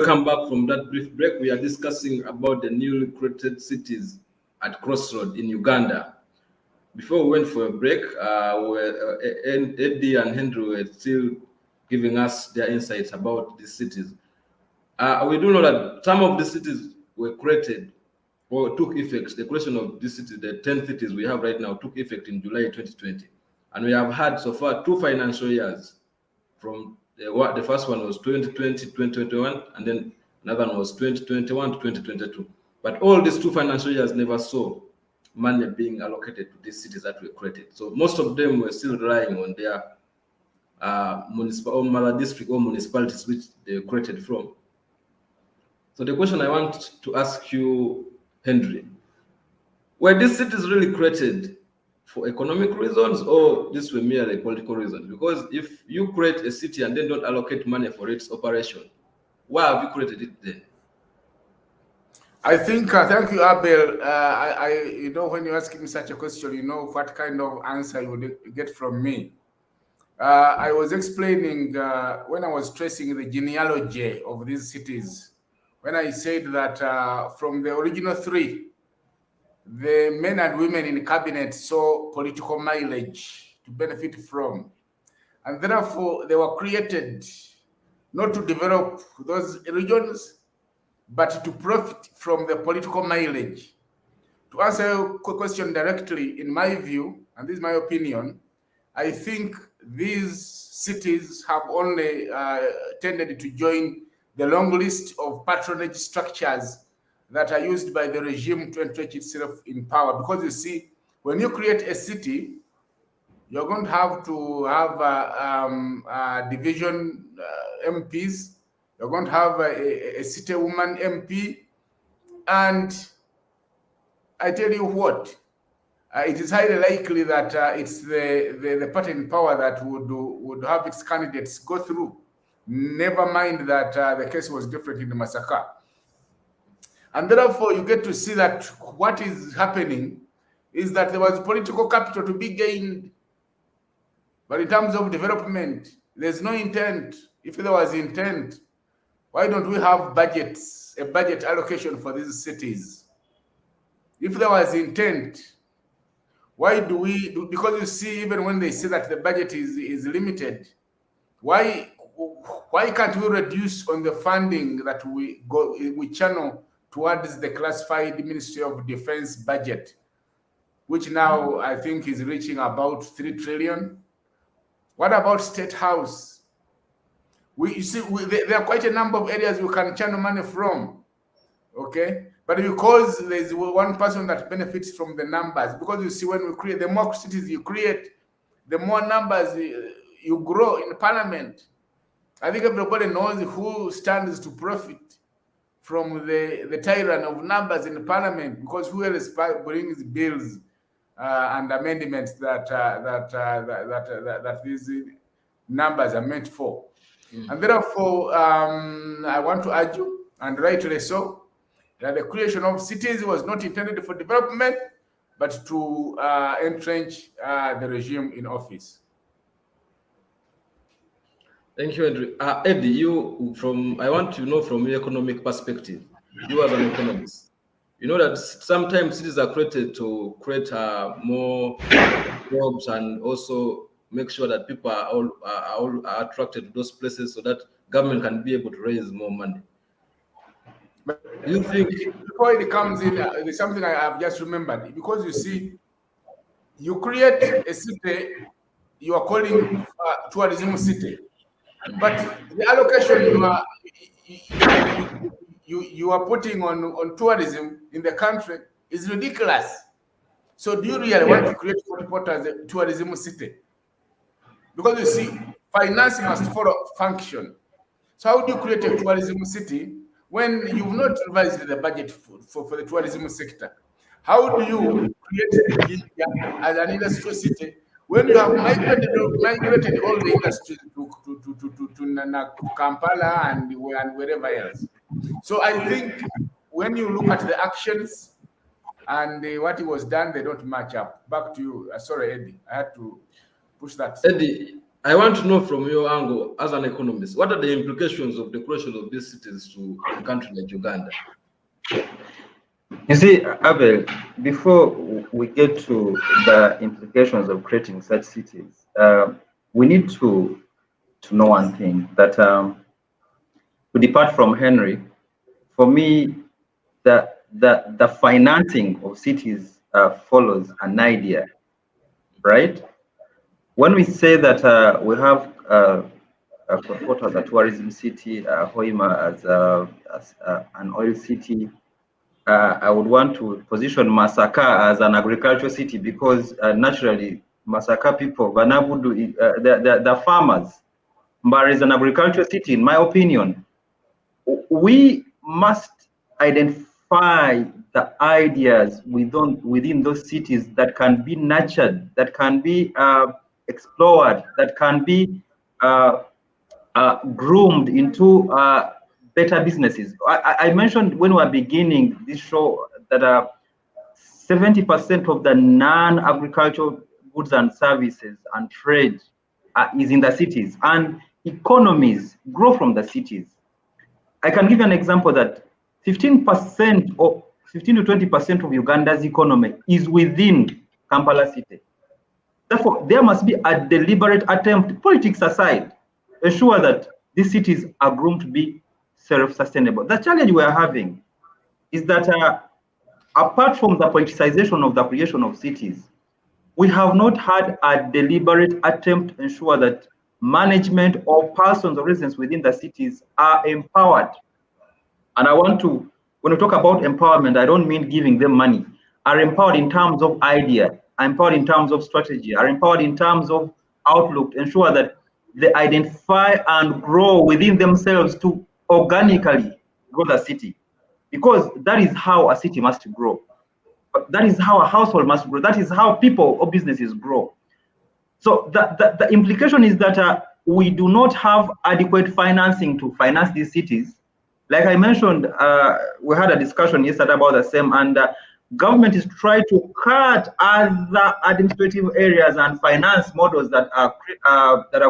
welcome back from that brief break. We are discussing about the newly created cities at Crossroads in Uganda. Before we went for a break, Eddie and Henry were still giving us their insights about these cities. We do know that some of the cities were created or took effect. The creation of these cities, the 10 cities we have right now, took effect in July 2020. And we have had so far 2 financial years. From the first one was 2020, 2021, and then another one was 2021 to 2022. But all these 2 financial years never saw money being allocated to these cities that were created. So most of them were still relying on their municipal or Mala district or municipalities which they were created from. So the question I want to ask you, Henry, were these cities really created for economic reasons, or these were merely political reasons? Because if you create a city and then don't allocate money for its operation, why have you created it then? I think, thank you, Abel. When you ask me such a question, you know what kind of answer you would get from me. I was explaining when I was tracing the genealogy of these cities, when I said that from the original 3, the men and women in cabinet saw political mileage to benefit from. And therefore, they were created not to develop those regions, but to profit from the political mileage. To answer your question directly, in my view, and this is my opinion, I think these cities have only tended to join the long list of patronage structures that are used by the regime to entrench itself in power. Because you see, when you create a city, you're going to have division MPs. You're going to have a city woman MP. And I tell you what, it is highly likely that it's the party in power that would have its candidates go through. Never mind that the case was different in the massacre. And therefore, you get to see that what is happening is that there was political capital to be gained. But in terms of development, there's no intent. If there was intent, why don't we have budgets, a budget allocation for these cities? If there was intent, why do we do? Because you see, even when they say that the budget is limited, why can't we reduce on the funding that we channel towards the classified Ministry of Defense budget, which now I think is reaching about 3 trillion? What about State House? There are quite a number of areas we can channel money from, okay? But because there's one person that benefits from the numbers, because you see, when we create, the more cities you create, the more numbers you grow in parliament. I think everybody knows who stands to profit from the tyrant of numbers in parliament, because who else brings bills and amendments that these numbers are meant for. And therefore, I want to argue, and rightly so, that the creation of cities was not intended for development, but to entrench the regime in office. Thank you, Andrew. Eddie, I want to know from your economic perspective, you as an economist, you know that sometimes cities are created to create more jobs and also make sure that people are attracted to those places so that government can be able to raise more money. But you think before it comes in, there's something I have just remembered. Because you see, you create a city, you are calling tourism city, but the allocation you are putting on tourism in the country is ridiculous. So do you really want to create Port as a tourism city? Because you see, finance must follow function. So how do you create a tourism city when you've not revised the budget for the tourism sector? How do you create India as an industrial city when you have migrated all the industries to Kampala and wherever else? So I think when you look at the actions and what was done, they don't match up. Back to you. Sorry, Eddie. I had to push that. Eddie, I want to know from your angle as an economist, what are the implications of the creation of these cities to a country like Uganda? You see, Abel, before we get to the implications of creating such cities, we need to know one thing, that to depart from Henry, for me, the financing of cities follows an idea, right? When we say that we have Port as a tourism city, Hoima as an oil city, I would want to position Masaka as an agricultural city, because naturally Masaka people, Vanabudu, they're farmers. Mbari is an agricultural city, in my opinion. We must identify the ideas within those cities that can be nurtured, that can be explored, that can be groomed into better businesses. I mentioned when we were beginning this show that 70% of the non-agricultural goods and services and trade is in the cities, and economies grow from the cities. I can give you an example that 15% or 15 to 20% of Uganda's economy is within Kampala city. Therefore, there must be a deliberate attempt, politics aside, ensure that these cities are groomed to be self-sustainable. The challenge we are having is that apart from the politicization of the creation of cities, we have not had a deliberate attempt to ensure that management or persons or residents within the cities are empowered. And I want to, when we talk about empowerment, I don't mean giving them money, are empowered in terms of idea, are empowered in terms of strategy, are empowered in terms of outlook, to ensure that they identify and grow within themselves to organically grow the city. Because that is how a city must grow. That is how a household must grow. That is how people or businesses grow. So the implication is that we do not have adequate financing to finance these cities. Like I mentioned, we had a discussion yesterday about the same, and government is trying to cut other administrative areas and finance models that are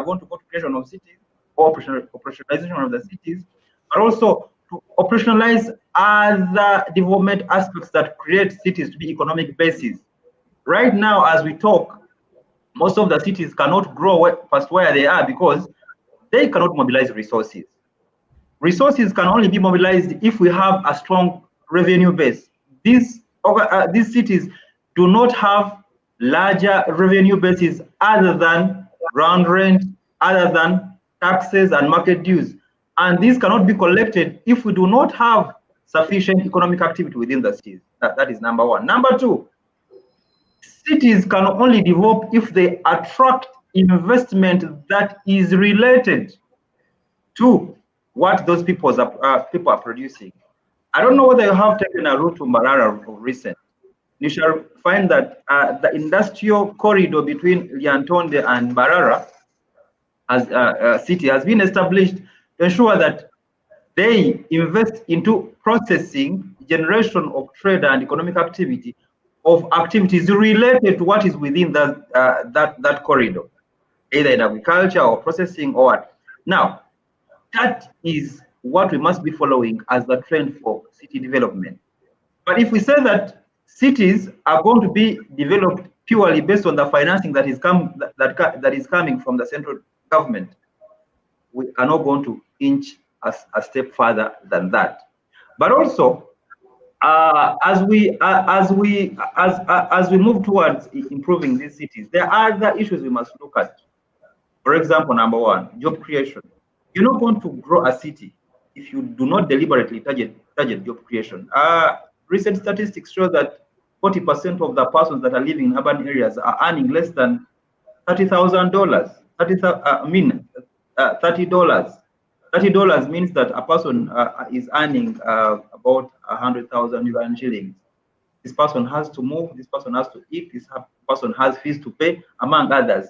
going to go to creation of cities or operationalization of the cities, but also to operationalize other development aspects that create cities to be economic bases. Right now, as we talk, most of the cities cannot grow past where they are because they cannot mobilize resources. Resources can only be mobilized if we have a strong revenue base. These cities do not have larger revenue bases other than ground rent, other than taxes and market dues. And these cannot be collected if we do not have sufficient economic activity within the cities. That is number one. Number two, cities can only develop if they attract investment that is related to what those people are producing. I don't know whether you have taken a route to Mbarara of recent. You shall find that the industrial corridor between Lyantonde and Mbarara as city has been established to ensure that they invest into processing, generation of trade and economic activity of activities related to what is within that corridor, either in agriculture or processing or what. Now, that is what we must be following as the trend for city development. But if we say that cities are going to be developed purely based on the financing that is coming from the central government, we are not going to inch a step further than that. But also, as we move towards improving these cities, there are other issues we must look at. For example, number one, job creation. You're not going to grow a city if you do not deliberately target job creation. Recent statistics show that 40% of the persons that are living in urban areas are earning less than $30,000. $30. $30 means that a person is earning about 100,000 Ugandan shillings. This person has to move. This person has to eat. This person has fees to pay, among others.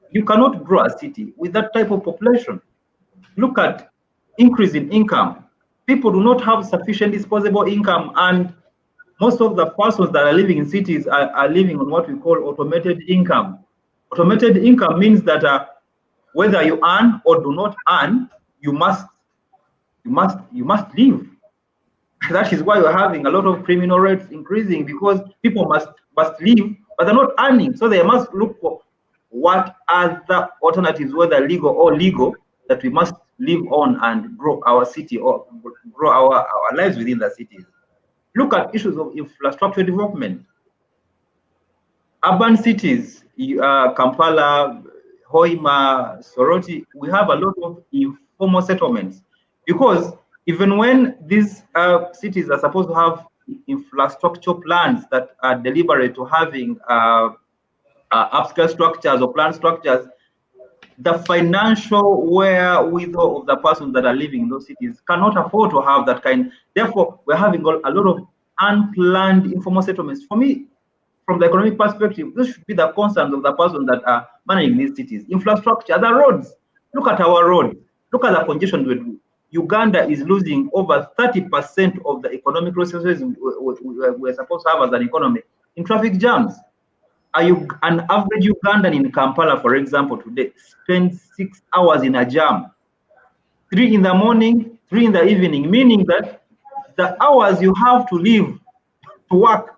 You cannot grow a city with that type of population. Look at increase in income. People do not have sufficient disposable income, and most of the persons that are living in cities are living on what we call automated income. Automated income means that whether you earn or do not earn, you must live. That is why we're having a lot of criminal rates increasing, because people must live, but they're not earning, so they must look for what other alternatives, whether legal or legal, that we must live on and grow our city or grow our lives within the cities. Look at issues of infrastructure development. Urban cities, Kampala, Hoima, Soroti, we have a lot of informal settlements, because even when these cities are supposed to have infrastructure plans that are deliberate to having upscale structures or plan structures, the financial wherewithal of the persons that are living in those cities cannot afford to have that kind. Therefore, we're having a lot of unplanned informal settlements. For me, from the economic perspective, this should be the concerns of the persons that are managing these cities. Infrastructure, the roads. Look at our roads. Look at the congestion we do. Uganda is losing over 30% of the economic resources we're supposed to have as an economy in traffic jams. An average Ugandan in Kampala, for example, today spends 6 hours in a jam, 3 in the morning, 3 in the evening, meaning that the hours you have to leave to work,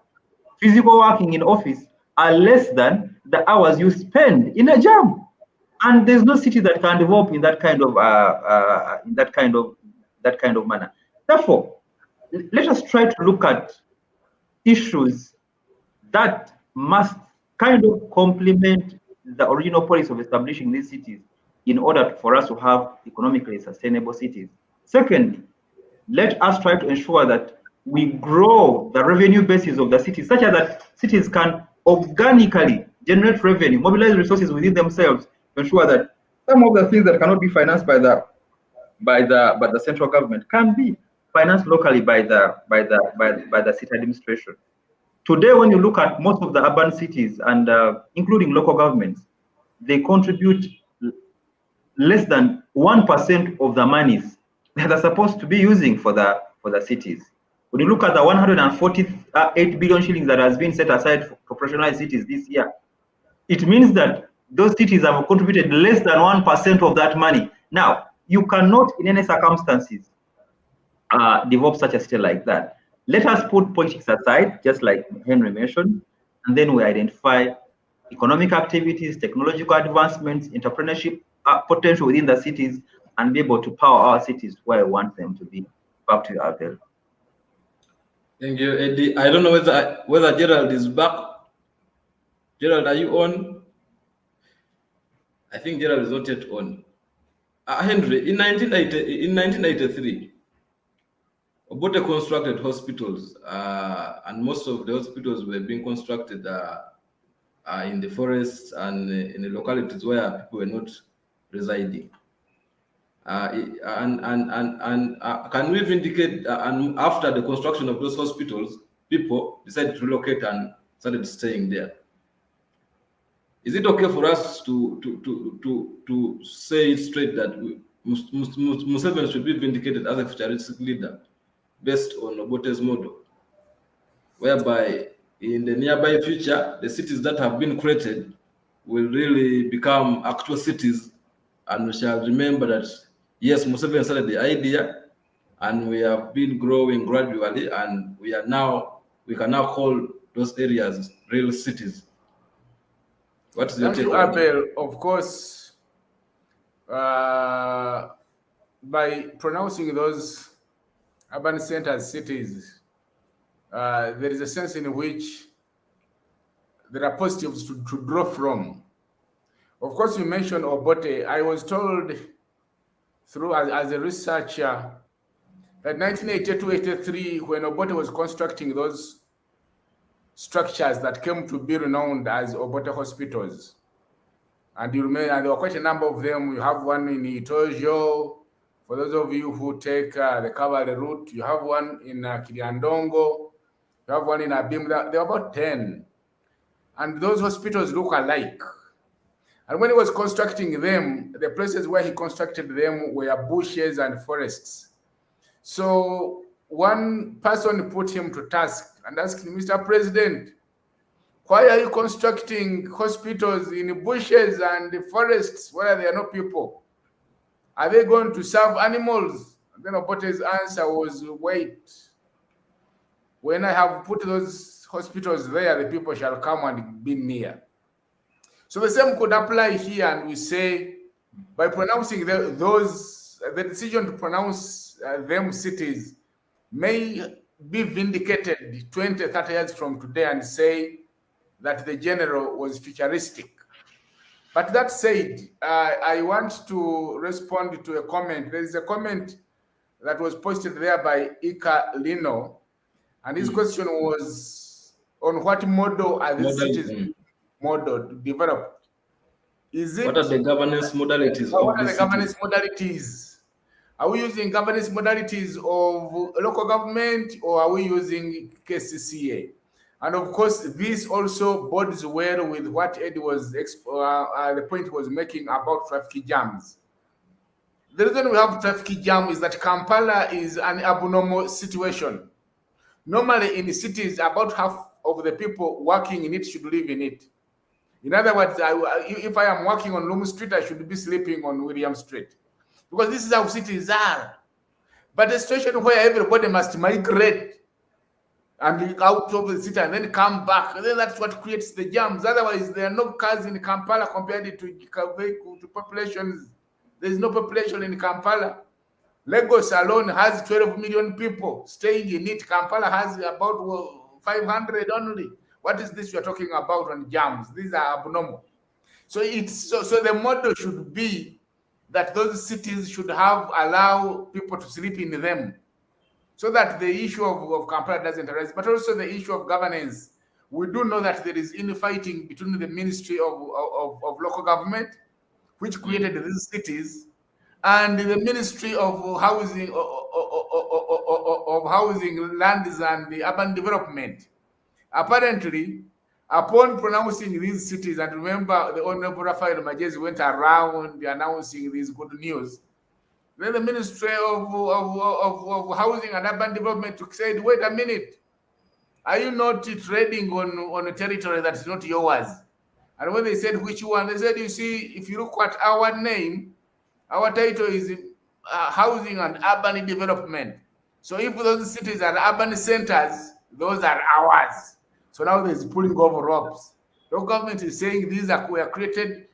physical working in office, are less than the hours you spend in a jam. And there's no city that can develop in that kind of manner. Therefore, let us try to look at issues that must kind of complement the original policy of establishing these cities in order for us to have economically sustainable cities. Second, let us try to ensure that we grow the revenue basis of the cities, such that cities can organically generate revenue, mobilize resources within themselves to ensure that some of the things that cannot be financed by the central government can be financed locally by the city administration. Today, when you look at most of the urban cities and including local governments, they contribute less than 1% of the monies that they're supposed to be using for the cities. When you look at the 148 billion shillings that has been set aside for operationalized cities this year, it means that those cities have contributed less than 1% of that money. Now, you cannot in any circumstances develop such a city like that. Let us put politics aside, just like Henry mentioned, and then we identify economic activities, technological advancements, entrepreneurship potential within the cities, and be able to power our cities where we want them to be. Back to you, Abel. Thank you, Eddie. I don't know whether Gerald is back. Gerald, are you on? I think Gerald is not yet on. Henry, in 1983, Obote constructed hospitals, and most of the hospitals were being constructed in the forests and in the localities where people were not residing. Can we vindicate? And after the construction of those hospitals, people decided to relocate and started staying there. Is it okay for us to say straight that Museveni should be vindicated as a futuristic leader based on Obote's model, whereby in the nearby future, the cities that have been created will really become actual cities, and we shall remember that, yes, Museveni started the idea, and we have been growing gradually, and we can now call those areas real cities. What is your take on that? Abel, of course, by pronouncing those urban centers cities, there is a sense in which there are positives to draw from. Of course, you mentioned Obote. I was told through as a researcher that 1982-83, when Obote was constructing those structures that came to be renowned as Obote hospitals, and you remember, and there were quite a number of them. You have one in Itojo. For those of you who take the cavalry route, you have one in Kiliandongo. You have one in Abimda. There are about 10. And those hospitals look alike. And when he was constructing them, the places where he constructed them were bushes and forests. So one person put him to task and asked him, Mr. President, Why are you constructing hospitals in bushes and forests where there are no people? Are they going to serve animals? And then Obote's answer was, wait. When I have put those hospitals there, the people shall come and be near. So the same could apply here, and we say, by pronouncing the decision to pronounce them cities may be vindicated 20, 30 years from today and say that the general was futuristic. But that said, I want to respond to a comment. There is a comment that was posted there by Ika Lino, and his question was, on what model are these cities modeled, developed? What are the governance modalities what of are these the governance cities? modalities? Are we using governance modalities of local government, or are we using KCCA? And of course, this also bodes well with what Ed was the point he was making about traffic jams. The reason we have traffic jam is that Kampala is an abnormal situation. Normally, in the cities, about half of the people working in it should live in it. In other words, if I am working on Loom Street, I should be sleeping on William Street, because this is how cities are. But a situation where everybody must migrate and out of the city and then come back, and then that's what creates the jams. Otherwise, there are no cars in Kampala compared to populations. There is no population in Kampala. Lagos alone has 12 million people staying in it. Kampala has about 500 only. What is this you're talking about on jams? These are abnormal. So so the model should be that those cities should allow people to sleep in them, so that the issue of Kampala doesn't arise, but also the issue of governance. We do know that there is infighting between the Ministry of Local Government, which created these cities, and the Ministry of Housing, Lands and the Urban Development. Apparently, upon pronouncing these cities, and remember the Honorable Raphael Majezi went around announcing these good news, then the Ministry of Housing and Urban Development said, wait a minute, are you not trading on a territory that is not yours? And when they said which one, they said, you see, if you look at our name, our title is Housing and Urban Development. So if those cities are urban centers, those are ours. So now there's pulling over ropes. The government is saying these were created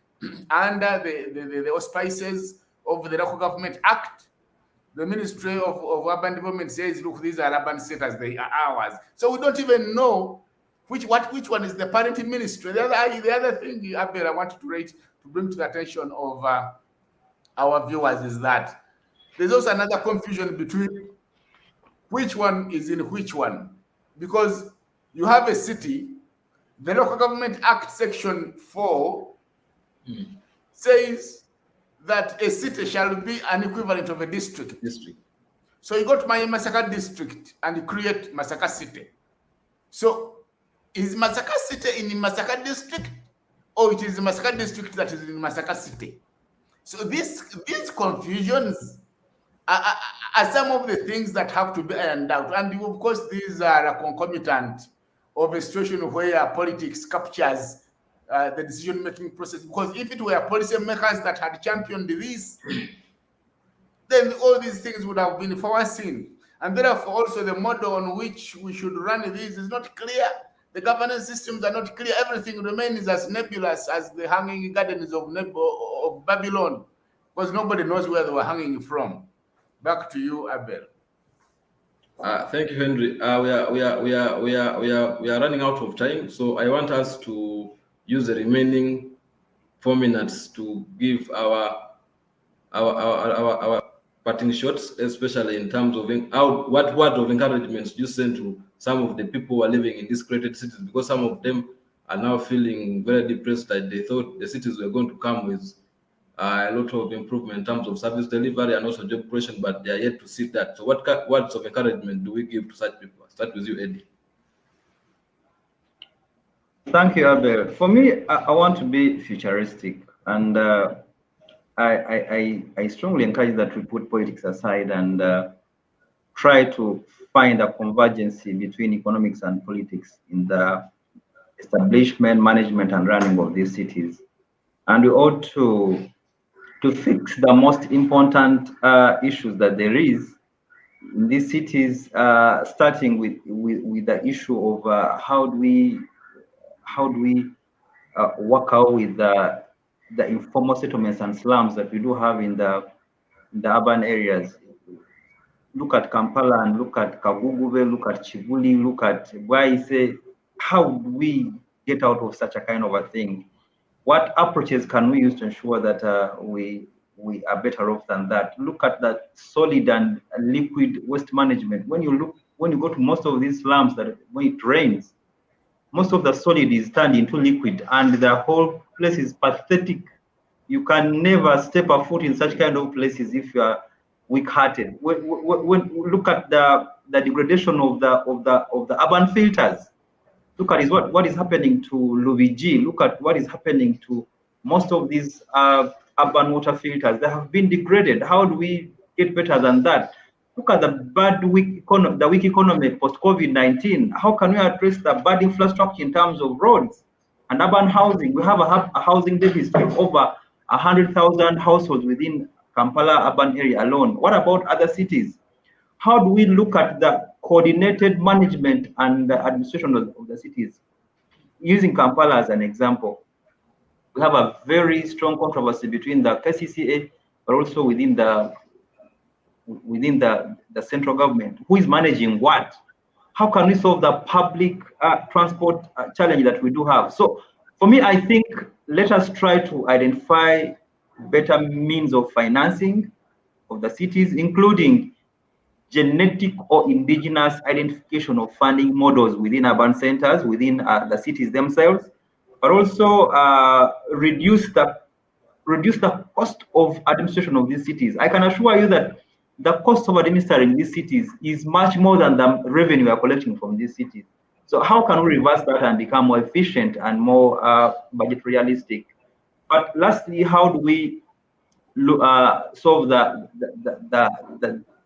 under the auspices of the Local Government Act. The Ministry of Urban Development says, look, these are urban centers, they are ours. So we don't even know which one is the parent ministry. The other thing, Abel, I wanted to bring to the attention of our viewers is that there's also another confusion between which one is in which one. Because you have a city, the Local Government Act Section 4 says that a city shall be an equivalent of a district. So you go to my Masaka district and you create Masaka City. So is Masaka City in Masaka district, or it is Masaka district that is in Masaka City? So these confusions are some of the things that have to be ironed out. And of course, these are a concomitant of a situation where politics captures the decision-making process. Because if it were policy makers that had championed this, then all these things would have been foreseen. And therefore, also the model on which we should run this is not clear. The governance systems are not clear. Everything remains as nebulous as the hanging gardens of Babylon, because nobody knows where they were hanging from. Back to you, Abel. Thank you, Henry. We are running out of time, so I want us to use the remaining 4 minutes to give our parting shots, especially in terms of what word of encouragement you send to some of the people who are living in these created cities, because some of them are now feeling very depressed that they thought the cities were going to come with a lot of improvement in terms of service delivery and also job creation, but they are yet to see that. So what words of encouragement do we give to such people? Start with you, Eddie. Thank you, Abel. For me, I want to be futuristic, and I strongly encourage that we put politics aside and try to find a convergence between economics and politics in the establishment, management, and running of these cities. And we ought to fix the most important issues that there is in these cities, starting with the issue of how do we work out with the informal settlements and slums that we do have in the urban areas. Look at Kampala and look at Kaguguve, look at Chivuli, look at Bwaise. How do we get out of such a kind of a thing? What approaches can we use to ensure that we are better off than that? Look at that solid and liquid waste management. When you go to most of these slums, that when it rains, most of the solid is turned into liquid, and the whole place is pathetic. You can never step a foot in such kind of places if you are weak-hearted. When look at the degradation of the urban filters. Look at what is happening to Lubiji. Look at what is happening to most of these urban water filters. They have been degraded. How do we get better than that? Look at the weak economy post-COVID-19. How can we address the bad infrastructure in terms of roads and urban housing? We have a housing deficit of over 100,000 households within Kampala urban area alone. What about other cities? How do we look at the coordinated management and the administration of the cities? Using Kampala as an example, we have a very strong controversy between the KCCA, but also within the central government. Who is managing what? How can we solve the public transport challenge that we do have? So for me, I think let us try to identify better means of financing of the cities, including genetic or indigenous identification of funding models within urban centers, within the cities themselves, but also reduce the cost of administration of these cities. I can assure you that the cost of administering these cities is much more than the revenue we are collecting from these cities. So how can we reverse that and become more efficient and more budget realistic? But lastly, how do we solve the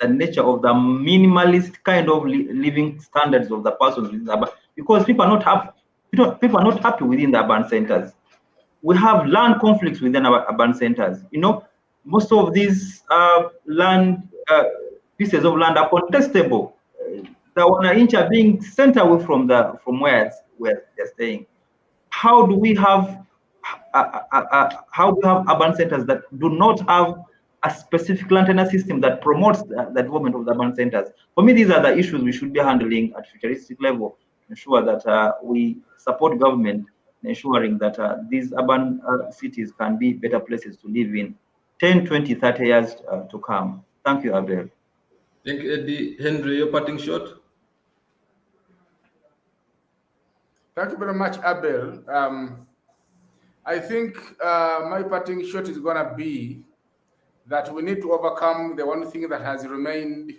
nature of the minimalist kind of living standards of the persons, because people are not happy. People are not happy within the urban centers. We have land conflicts within our urban centers. Most of these pieces of land are contestable. The 1 inch are being sent away from where they're staying. How do we have urban centers that do not have a specific land tenure system that promotes the development of the urban centers? For me, these are the issues we should be handling at futuristic level, ensure that we support government in ensuring that these urban cities can be better places to live in 10, 20, 30 years to come. Thank you, Abel. Thank you, Eddie. Henry, your parting shot? Thank you very much, Abel. I think my parting shot is going to be that we need to overcome the one thing that has remained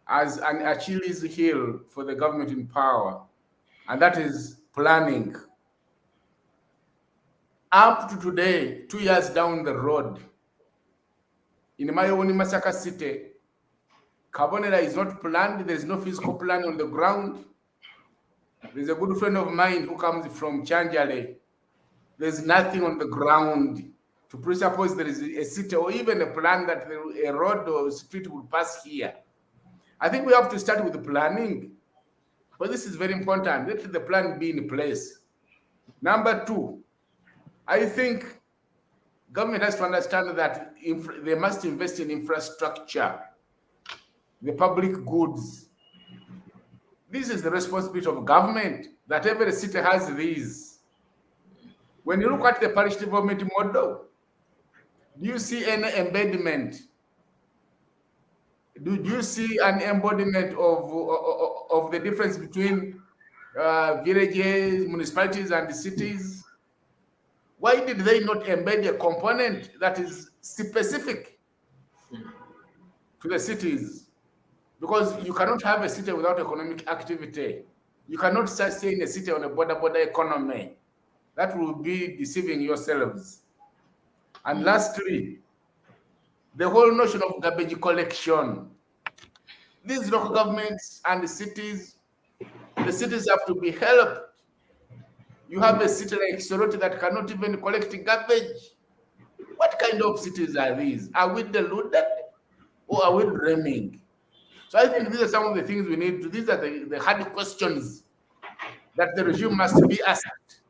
as an Achilles heel for the government in power, and that is planning. Up to today, 2 years down the road, in my own Masaka city, Carbonera is not planned. There's no physical plan on the ground. There's a good friend of mine who comes from Chanjale. There's nothing on the ground to presuppose there is a city or even a plan that a road or street will pass here. I think we have to start with the planning, but this is very important. Let the plan be in place. Number two, I think government has to understand that they must invest in infrastructure, the public goods. This is the responsibility of government, that every city has these. When you look at the parish development model, do you see any embedment? Do you see an embodiment of the difference between villages, municipalities, and cities? Why did they not embed a component that is specific to the cities? Because you cannot have a city without economic activity. You cannot sustain a city on a border economy. That will be deceiving yourselves. And lastly, the whole notion of garbage collection. These local governments and the cities have to be helped You have a city like Soroti that cannot even collect garbage. What kind of cities are these? Are we deluded or are we dreaming? So I think these are some of the things we need to, these are the hard questions that the regime must be asked.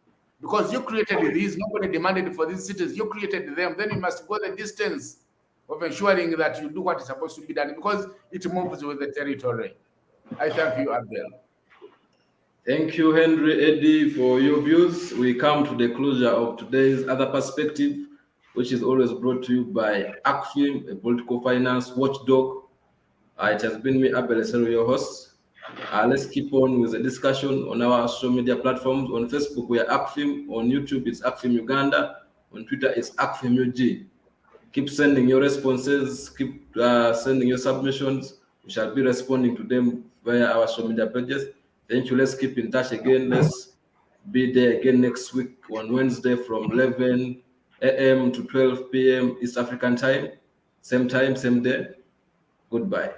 Because you created these, nobody demanded for these cities, you created them, then you must go the distance of ensuring that you do what is supposed to be done because it moves with the territory. I thank you, Abel. Thank you, Henry Eddy, for your views. We come to the closure of today's Other Perspective, which is always brought to you by ACFIM, a political finance watchdog. It has been me, Abel Esero, your host. Let's keep on with the discussion on our social media platforms. On Facebook, we are ACFIM. On YouTube, it's ACFIM Uganda. On Twitter, it's ACFIM UG. Keep sending your responses. Keep sending your submissions. We shall be responding to them via our social media pages. Thank you. Let's keep in touch again. Let's be there again next week on Wednesday from 11 a.m. to 12 p.m. East African time. Same time, same day. Goodbye.